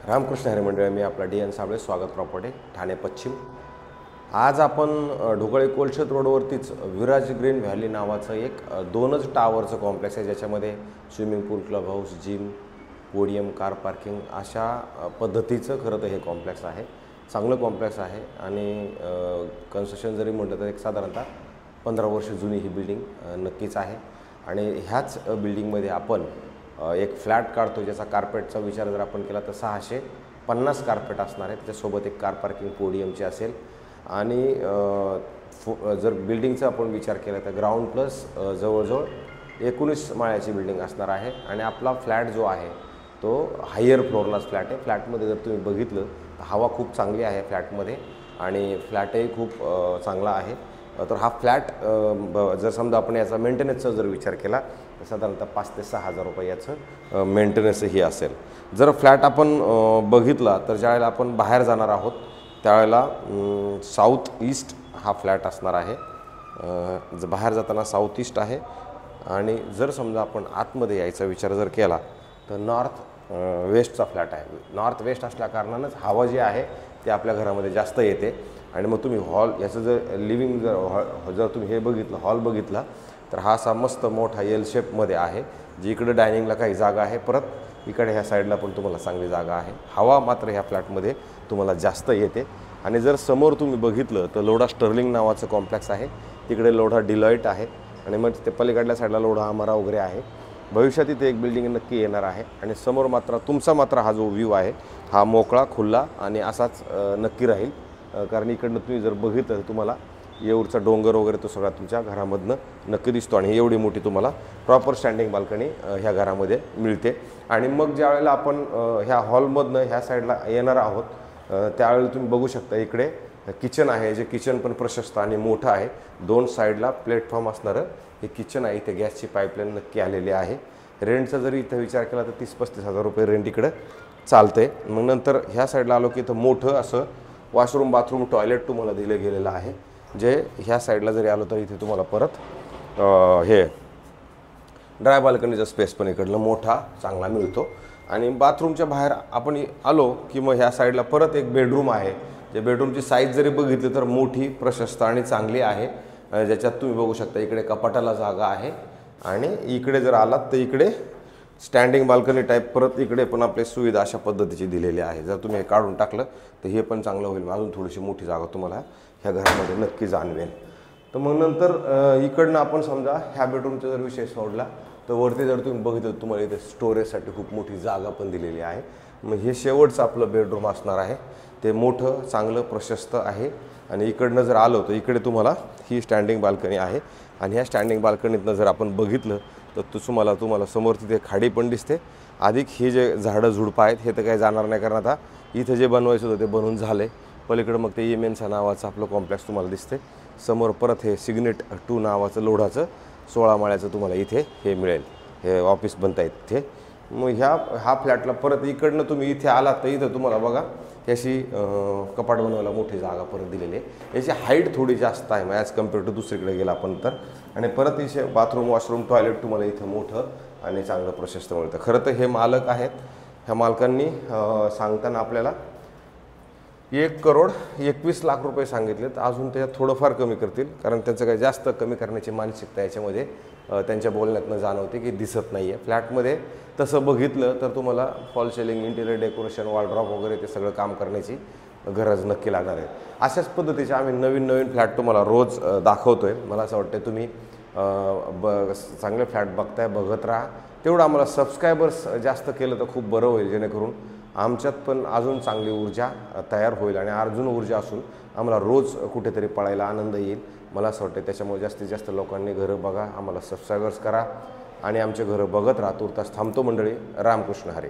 रामकृष्ण हरी मंडळ, मी आपला D N Sable, स्वागत प्रॉपर्टी, ठाणे पश्चिम। आज आपण ढोकळे कोलशेत रोडवरतीच विराज ग्रीन व्हॅली नावाचं एक दोनच टावरचं कॉम्प्लेक्स आहे, ज्याच्यामध्ये swimming pool, club house, gym, podium, car parking अशा पद्धतीचं खरं तर हे कॉम्प्लेक्स आहे। चांगलं कॉम्प्लेक्स आहे आणि कन्स्ट्रक्शन जरी म्हटलं तर एक साधारणतः 15 वर्ष जुनी ही बिल्डिंग नक्कीच आहे। आणि ह्याच बिल्डिंगमध्ये आपण एक फ्लॅट काढतो, ज्याचा कार्पेटचा विचार जर आपण केला तर 650 कार्पेट असणार आहे। त्याच्यासोबत एक कार पार्किंग पोडियमची असेल आणि जर बिल्डिंगचा आपण विचार केला तर ग्राउंड प्लस जवळजवळ 19 माळ्याची बिल्डिंग असणार आहे। आणि आपला फ्लॅट जो आहे तो हायर फ्लोअरलाच फ्लॅट आहे। फ्लॅटमध्ये जर तुम्ही बघितलं तर हवा खूप चांगली आहे फ्लॅटमध्ये आणि फ्लॅटही खूप चांगला आहे। तर हा फ्लॅट जर समजा आपण याचा मेंटेनन्सचा जर विचार केला तर साधारणतः 5 ते 6 हजार रुपये याचं मेंटेनन्सही असेल। जर फ्लॅट आपण बघितला तर ज्यावेळेला आपण बाहेर जाणार आहोत त्यावेळेला साऊथ ईस्ट हा फ्लॅट असणार आहे। बाहेर जाताना साऊथ ईस्ट आहे। आणि जर समजा आपण आतमध्ये यायचा विचार जर केला तर नॉर्थ वेस्टचा फ्लॅट आहे। नॉर्थ वेस्ट असल्या कारणानंच हवा जी आहे ती आपल्या घरामध्ये जास्त येते। आणि मग तुम्ही हॉल याचं जर लिव्हिंग जर तुम्ही हे बघितलं, हॉल बघितला तर हा असा मस्त मोठा एल शेपमध्ये आहे, जी इकडे डायनिंगला काही जागा आहे, परत इकडे ह्या साईडला पण तुम्हाला चांगली जागा आहे। हवा मात्र ह्या फ्लॅटमध्ये तुम्हाला जास्त येते। आणि जर समोर तुम्ही बघितलं तर लोढा स्टर्लिंग नावाचं कॉम्प्लेक्स आहे, तिकडे लोढा डिलॉईट आहे आणि मग ते पलीकडल्या साईडला लोढा अमारा वगैरे आहे। भविष्यात इथे एक बिल्डिंग नक्की येणार आहे। आणि समोर मात्र तुमचा हा जो व्ह्यू आहे हा मोकळा, खुला आणि असाच नक्की राहील, कारण इकडनं तुम्ही जर बघितलं तर तुम्हाला येऊरचा डोंगर वगैरे तो सगळा तुमच्या घरामधनं नक्की दिसतो। आणि एवढी मोठी तुम्हाला प्रॉपर स्टँडिंग बाल्कनी ह्या घरामध्ये मिळते। आणि मग ज्या वेळेला आपण ह्या हॉलमधनं ह्या साईडला येणार आहोत त्यावेळेला तुम्ही बघू शकता इकडे किचन आहे, जे किचन पण प्रशस्त आणि मोठं आहे। 2 साईडला प्लॅटफॉर्म असणारं हे किचन आहे। इथे गॅसची पाईपलाईन नक्की आलेली आहे। रेंटचा जरी इथं विचार केला तर 30-35 हजार रुपये रेंट इकडं चालतंय। मग नंतर ह्या साईडला आलो की इथं मोठं असं वॉशरूम, बाथरूम, टॉयलेट तुम्हाला दिलं गेलेलं आहे, जे ह्या साईडला जरी आलो तर इथे तुम्हाला परत हे ड्राय बाल्कनीचा स्पेस पण इकडलं मोठा चांगला मिळतो। आणि बाथरूमच्या बाहेर आपण आलो की मग ह्या साईडला परत एक बेडरूम आहे, जे बेडरूमची साईज जरी बघितली तर मोठी, प्रशस्त आणि चांगली आहे, ज्याच्यात तुम्ही बघू शकता इकडे कपाटाला जागा आहे। आणि इकडे जर आलात तर इकडे स्टँडिंग बाल्कनी टाईप परत इकडे पण आपले सुविधा अशा पद्धतीची दिलेली आहे। जर तुम्ही हे काढून टाकलं तर हे पण चांगलं होईल, अजून थोडीशी मोठी जागा तुम्हाला ह्या घरामध्ये नक्की जाणवेल। तर मग नंतर इकडनं आपण समजा ह्या बेडरूमचा जर विषय सोडला तर वरती जर तुम्ही बघितलं तुम्हाला इथे स्टोरेजसाठी खूप मोठी जागा पण दिलेली आहे। मग हे शेवटचं आपलं बेडरूम असणार आहे, ते मोठं, चांगलं, प्रशस्त आहे। आणि इकडनं जर आलो तर इकडे तुम्हाला ही स्टँडिंग बाल्कनी आहे। आणि ह्या स्टँडिंग बाल्कनीतनं जर आपण बघितलं तर तुम्हाला समोर तिथे खाडी पण दिसते। अधिक हे जे झाडं झुडपं आहेत हे तर काही जाणार नाही, कारण आता इथं जे बनवायचं होतं ते बनवून झाले। पलीकडं मग ते एमेन्सा नावाचं आपलं कॉम्प्लेक्स तुम्हाला दिसते। समोर परत हे सिग्नेट 2 नावाचं लोढाचं 16 माळ्याचं तुम्हाला इथे हे मिळेल, हे ऑफिस बनता आहेत इथे। मग हा फ्लॅटला परत इकडनं तुम्ही इथे आलात तर इथं तुम्हाला बघा याची कपाट बनवायला मोठी जागा परत दिलेली आहे। याची हाईट थोडी जास्त आहे ॲज कम्पेअर टू दुसरीकडे गेला आपण तर। आणि परत इथे बाथरूम, वॉशरूम, टॉयलेट तुम्हाला इथं मोठं आणि चांगलं प्रशस्त मिळतं। खरं तर हे मालक आहेत, ह्या मालकांनी सांगताना आपल्याला 1,21,00,000 रुपये सांगितले, तर अजून त्याच्यात थोडंफार कमी करतील, कारण त्यांचं काही जास्त कमी करण्याची मानसिकता याच्यामध्ये त्यांच्या बोलण्यातनं जाणवते की दिसत नाही आहे। फ्लॅटमध्ये तसं बघितलं तर तुम्हाला fall selling, interior decoration, wardrobe वगैरे ते सगळं काम करण्याची गरज नक्की लागणार आहे। अशाच पद्धतीचे आम्ही नवीन फ्लॅट तुम्हाला रोज दाखवतोय। मला असं वाटतं तुम्ही चांगले फ्लॅट बघताय, बघत राहा। तेवढं आम्हाला सबस्क्रायबर्स जास्त केलं तर खूप बरं होईल, जेणेकरून आमच्यात पण अजून चांगली ऊर्जा तयार होईल आणि अजून ऊर्जा असून आम्हाला रोज कुठेतरी पळायला आनंद येईल। मला असं वाटतं त्याच्यामुळे जास्तीत जास्त लोकांनी घरं बघा, आम्हाला सबस्क्रायबर्स करा आणि आमचे घरं बघत राहा। तुर्तास थांबतो मंडळी। रामकृष्ण हरी।